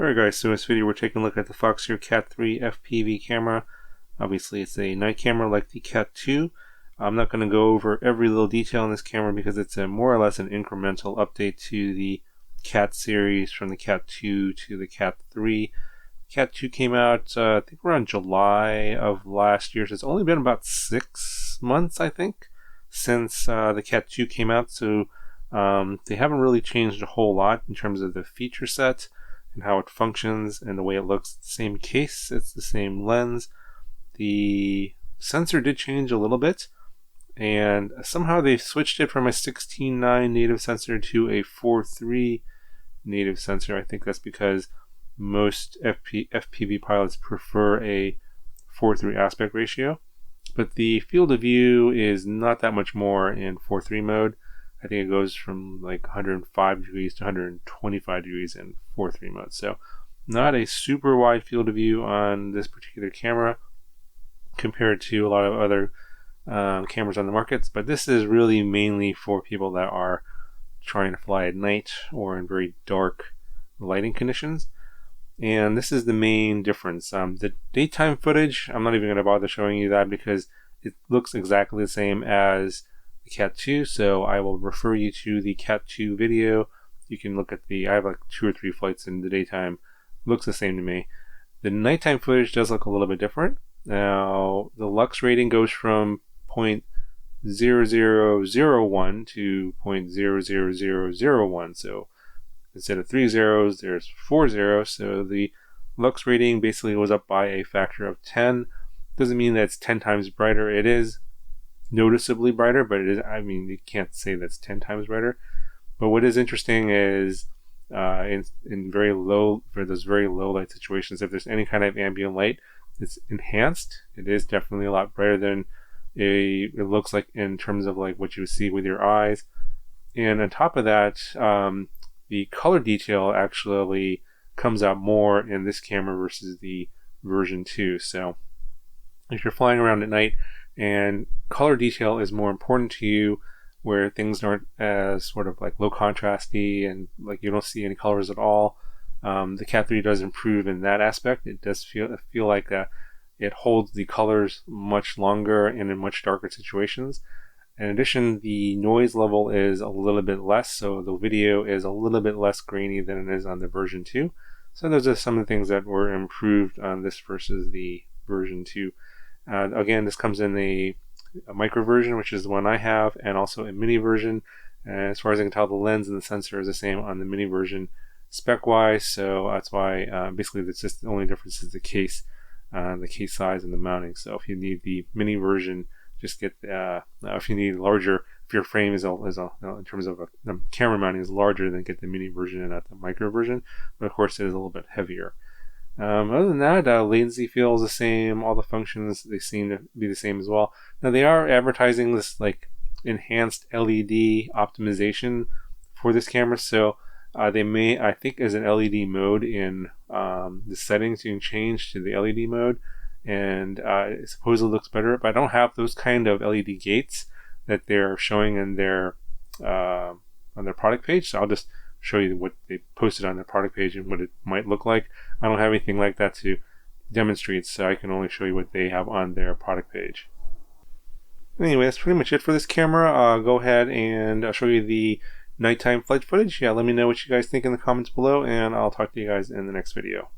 Alright guys, so in this video we're taking a look at the Foxeer CAT3 FPV camera. Obviously it's a night camera like the CAT2. I'm not going to go over every little detail in this camera because it's a more or less an incremental update to the CAT series from the CAT2 to the CAT3. CAT2 came out I think around July of last year, so it's only been about 6 months I think since the CAT2 came out, so they haven't really changed a whole lot in terms of the feature set and how it functions and the way it looks. It's the same case, it's the same lens. The sensor did change a little bit, and somehow they switched it from a 16:9 native sensor to a 4:3 native sensor. I think that's because most FPV pilots prefer a 4:3 aspect ratio, but the field of view is not that much more in 4:3 mode. I think it goes from like 105 degrees to 125 degrees in 4:3 mode. So not a super wide field of view on this particular camera compared to a lot of other cameras on the markets. But this is really mainly for people that are trying to fly at night or in very dark lighting conditions. And this is the main difference. The daytime footage, I'm not even going to bother showing you that because it looks exactly the same as the CAT2, so I will refer you to the CAT2 video. You can look at I have like 2 or 3 flights in the daytime. Looks the same to me. The nighttime footage does look a little bit different. Now the Lux rating goes from 0.0001 to 0.00001, so instead of 3 zeros there's 4 zeros, so the Lux rating basically goes up by a factor of 10. Doesn't mean that it's 10 times brighter. It is noticeably brighter, but it is, I mean, you can't say that's 10 times brighter. But what is interesting is in very low, for those very low light situations, if there's any kind of ambient light, it's enhanced. It is definitely a lot brighter than it looks like in terms of like what you would see with your eyes. And on top of that, the color detail actually comes out more in this camera versus the version 2. So if you're flying around at night and color detail is more important to you, where things aren't as sort of like low contrasty and like you don't see any colors at all, the CAT3 does improve in that aspect. It does feel like it holds the colors much longer and in much darker situations. In addition, the noise level is a little bit less, so the video is a little bit less grainy than it is on the version 2. So those are some of the things that were improved on this versus the version 2. Again, this comes in a micro version, which is the one I have, and also a mini version. As far as I can tell, the lens and the sensor is the same on the mini version spec wise, so that's why basically that's just the only difference is the case size and the mounting. So if you need the mini version, just get if you need larger, if your frame is in terms of the camera mounting is larger, then get the mini version and not the micro version. But of course it is a little bit heavier. Other than that, latency feels the same. All the functions, they seem to be the same as well. Now they are advertising this like enhanced LED optimization for this camera, so they may, I think, as an LED mode in the settings, you can change to the LED mode, and it supposedly looks better. But I don't have those kind of LED gates that they're showing in their on their product page, so I'll just show you what they posted on their product page and what it might look like. I don't have anything like that to demonstrate, so I can only show you what they have on their product page. Anyway, that's pretty much it for this camera. Go ahead and I'll show you the nighttime flight footage. Yeah, let me know what you guys think in the comments below, and I'll talk to you guys in the next video.